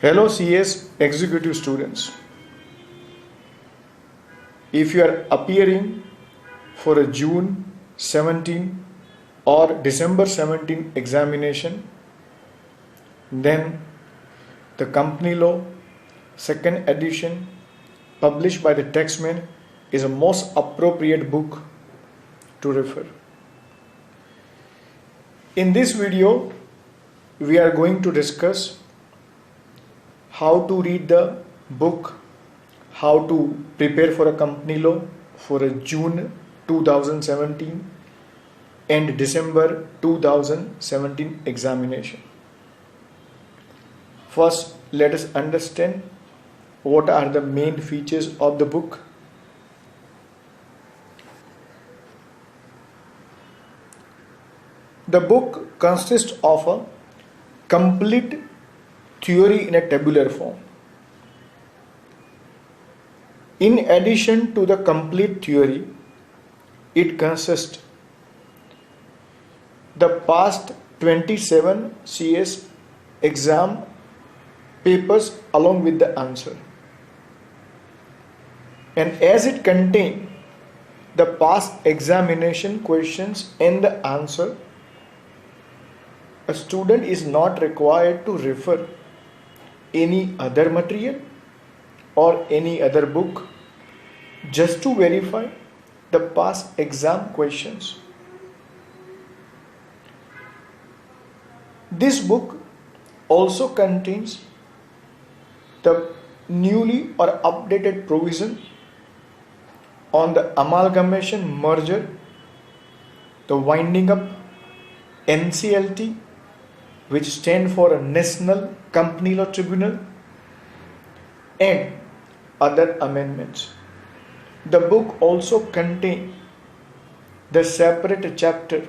Hello CS executive students. If you are appearing for a June 17 or December 17 examination, then the company law second edition published by the taxmann is a most appropriate book to refer. In this video, we are going to discuss how to read the book, how to prepare for a company law for a June 2017 and December 2017 examination. First, let us understand what are the main features of the book. The book consists of a complete theory in a tabular form. In addition to the complete theory, it consists the past 27 CS exam papers along with the answer. And as it contains the past examination questions and the answer, a student is not required to refer any other material or any other book just to verify the past exam questions. This book also contains the newly or updated provision on the amalgamation merger, the winding up NCLT, which stand for a National Company Law Tribunal, and other amendments. The book also contains the separate chapter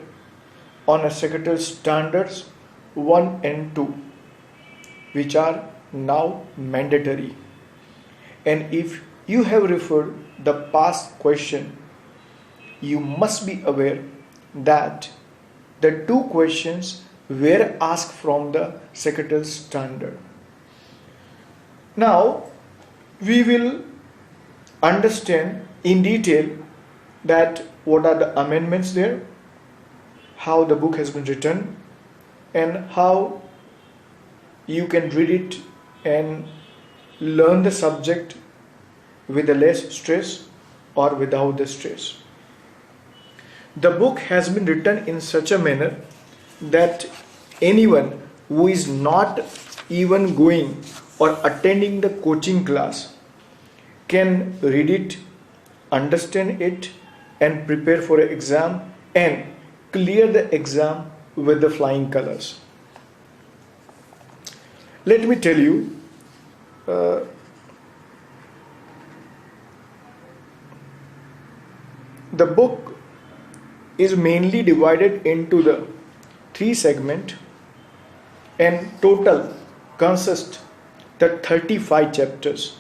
on a secretarial standards 1 and 2, which are now mandatory. And if you have referred the past question, you must be aware that the two questions were asked from the secretarial standard. Now we will understand in detail that what are the amendments there, how the book has been written, and how you can read it and learn the subject with the less stress or without the stress. The book has been written in such a manner that anyone who is not even going or attending the coaching class can read it, understand it, and prepare for an exam and clear the exam with the flying colors. Let me tell you, the book is mainly divided into the 3 segments and total consists the 35 chapters.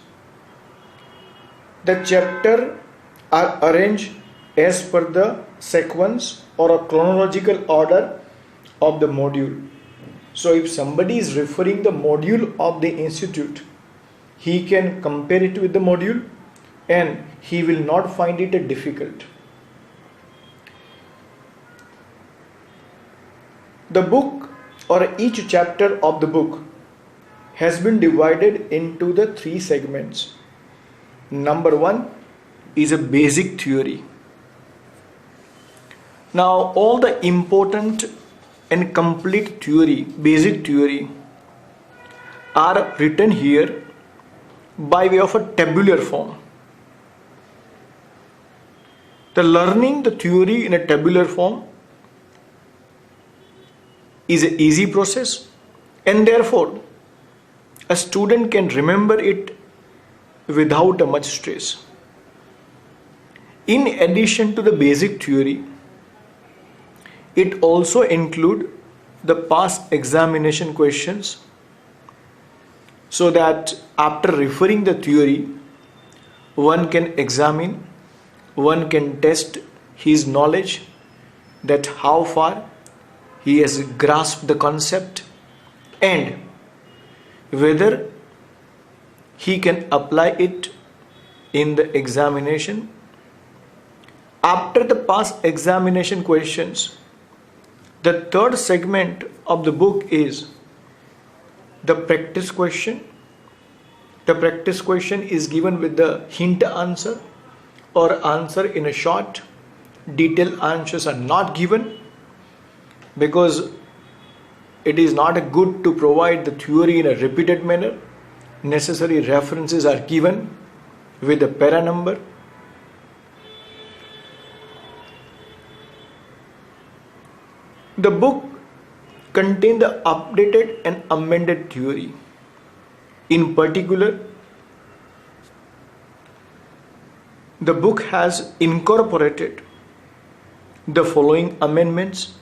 The chapters are arranged as per the sequence or a chronological order of the module. So if somebody is referring the module of the institute, he can compare it with the module and he will not find it difficult. The book or each chapter of the book has been divided into the 3 segments. Number 1 is a basic theory. Now all the important and complete theory, basic theory, are written here by way of a tabular form. The learning the theory in a tabular form is an easy process, and therefore a student can remember it without much stress. In addition to the basic theory, it also includes the past examination questions, so that after referring the theory, one can examine, one can test his knowledge, that how far he has grasped the concept and whether he can apply it in the examination. After the past examination questions, the third segment of the book is the practice question. The practice question is given with the hint answer or answer in a short. Detailed answers are not given because it is not good to provide the theory in a repeated manner. Necessary references are given with a para number. The book contains the updated and amended theory. In particular, the book has incorporated the following amendments: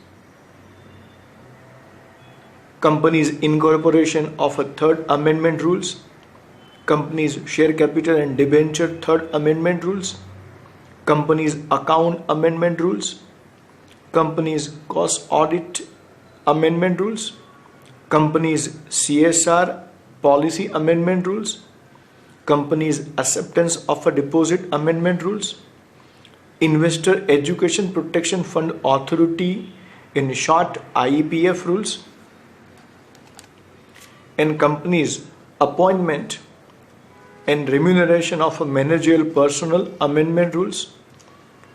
company's incorporation of a third amendment rules, company's share capital and debenture third amendment rules, company's account amendment rules, company's cost audit amendment rules, company's CSR policy amendment rules, company's acceptance of a deposit amendment rules, investor education protection fund authority, in short IEPF rules, and company's appointment and remuneration of a managerial personnel amendment rules.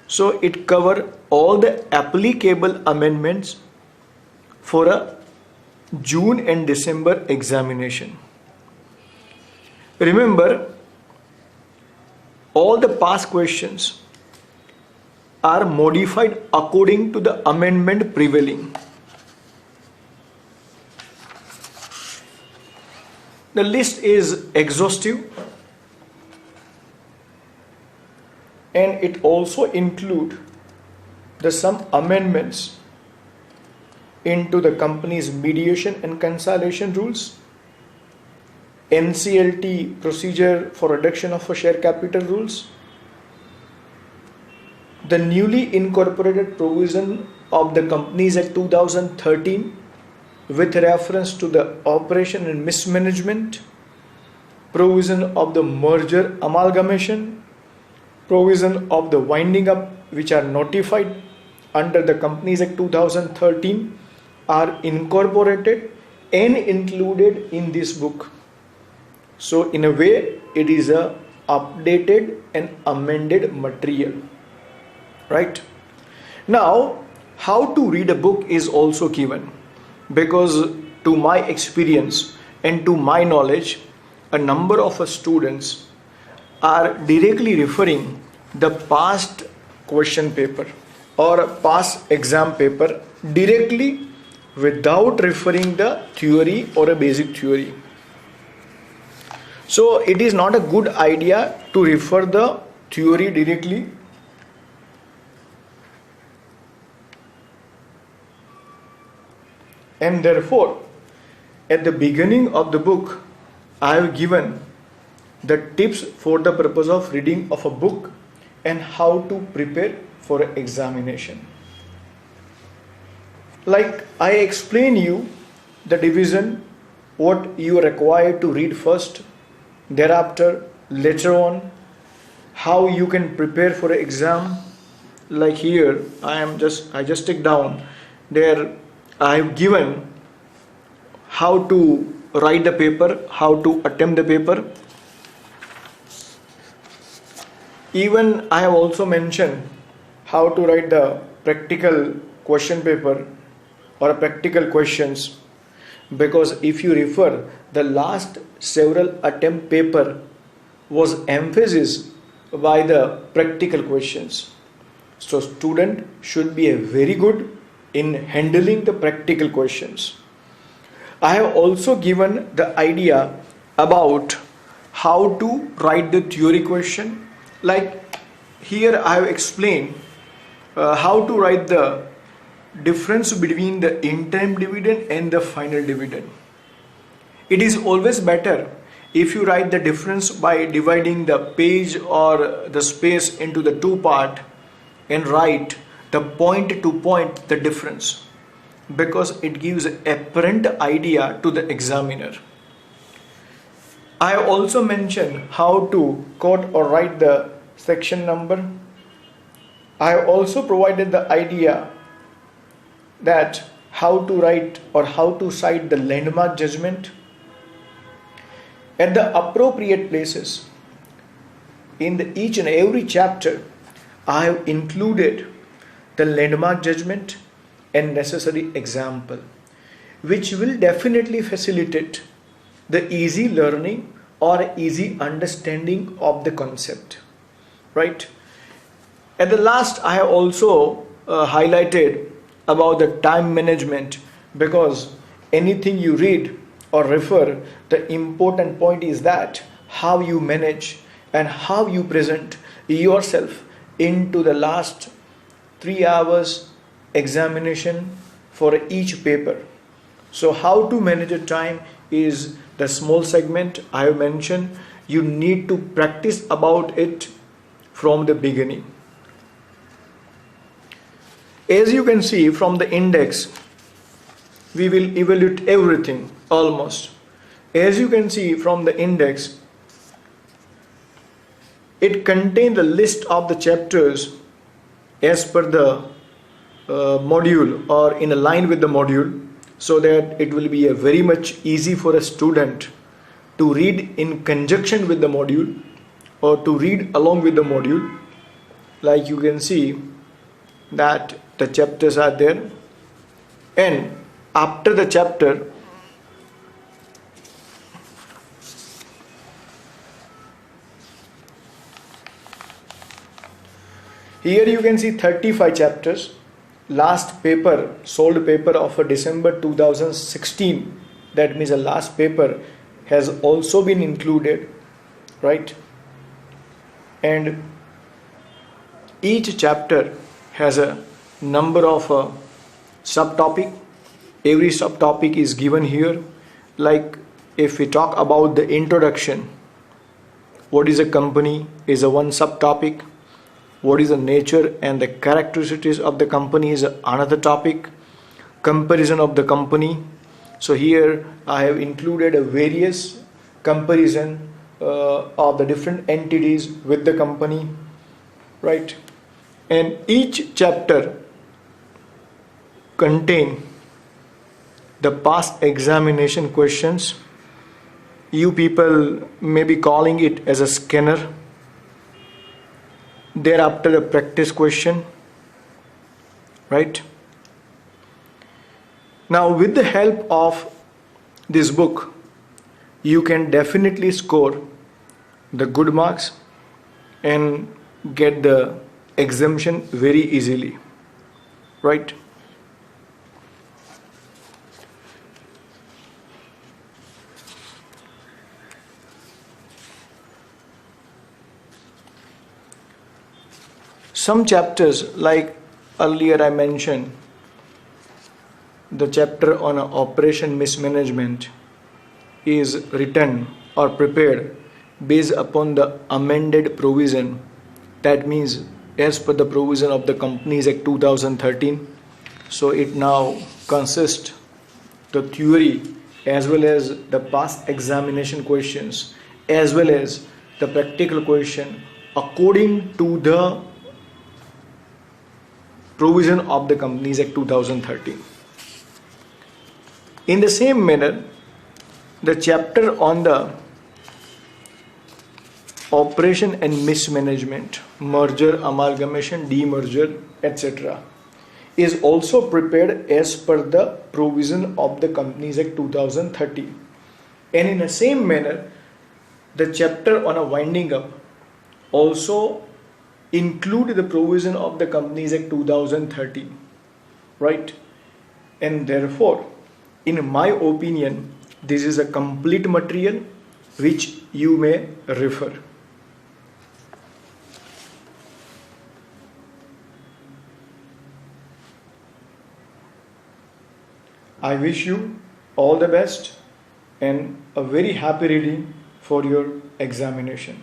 So it covers all the applicable amendments for a June and December examination. Remember, all the past questions are modified according to the amendment prevailing. The list is exhaustive and it also includes some amendments into the company's mediation and conciliation rules, NCLT procedure for reduction of a share capital rules, the newly incorporated provision of the Companies Act 2013 with reference to the operation and mismanagement, provision of the merger amalgamation, provision of the winding up which are notified under the Companies Act 2013 are incorporated and included in this book. So in a way it is a updated and amended material, right? Now how to read a book is also given, because to my experience and to my knowledge, a number of students are directly referring the past question paper or past exam paper directly without referring the theory or a basic theory. So it is not a good idea to refer the theory directly. And therefore, at the beginning of the book, I have given the tips for the purpose of reading of a book and how to prepare for an examination. Like I explain you the division, what you are required to read first, thereafter, later on, how you can prepare for an exam. Like here, I just take down there. I have given how to write the paper, how to attempt the paper. Even I have also mentioned how to write the practical question paper or practical questions, because if you refer the last several attempt paper was emphasis by the practical questions. So student should be a very good in handling the practical questions. I have also given the idea about how to write the theory question. Like here I have explained how to write the difference between the interim dividend and the final dividend. It is always better if you write the difference by dividing the page or the space into the two parts and write the point to point the difference, because it gives apparent idea to the examiner. I also mentioned how to quote or write the section number. I also provided the idea that how to write or how to cite the landmark judgment at the appropriate places. In each and every chapter, I have included the landmark judgment and necessary example, which will definitely facilitate the easy learning or easy understanding of the concept, right? At the last, I have also highlighted about the time management, because anything you read or refer, the important point is that how you manage and how you present yourself into the last 3 hours examination for each paper. So how to manage a time is the small segment I have mentioned. You need to practice about it from the beginning. As you can see from the index, we will evaluate everything almost. As you can see from the index, it contains the list of the chapters as per the module or in a line with the module, so that it will be a very much easy for a student to read in conjunction with the module or to read along with the module. Like you can see that the chapters are there, and after the chapter here you can see 35 chapters. Last paper, sold paper of December 2016, that means the last paper has also been included, right? And each chapter has a number of subtopic. Every subtopic is given here. Like if we talk about the introduction, what is a company is a one subtopic. What is the nature and the characteristics of the company is another topic. Comparison of the company. So here I have included a various comparison of the different entities with the company, right? And each chapter contain the past examination questions. You people may be calling it as a scanner. Thereafter a practice question, right? Now with the help of this book, you can definitely score the good marks and get the exemption very easily, right? Some chapters, like earlier I mentioned, the chapter on operation mismanagement is written or prepared based upon the amended provision. That means as per the provision of the Companies Act 2013. So it now consists the theory as well as the past examination questions as well as the practical question according to the provision of the Companies Act 2013. In the same manner, the chapter on the operation and mismanagement, merger, amalgamation, demerger, etc. is also prepared as per the provision of the Companies Act 2013. And in the same manner, the chapter on a winding up also include the provision of the Companies Act 2013, right? And therefore, in my opinion, this is a complete material which you may refer. I wish you all the best and a very happy reading for your examination.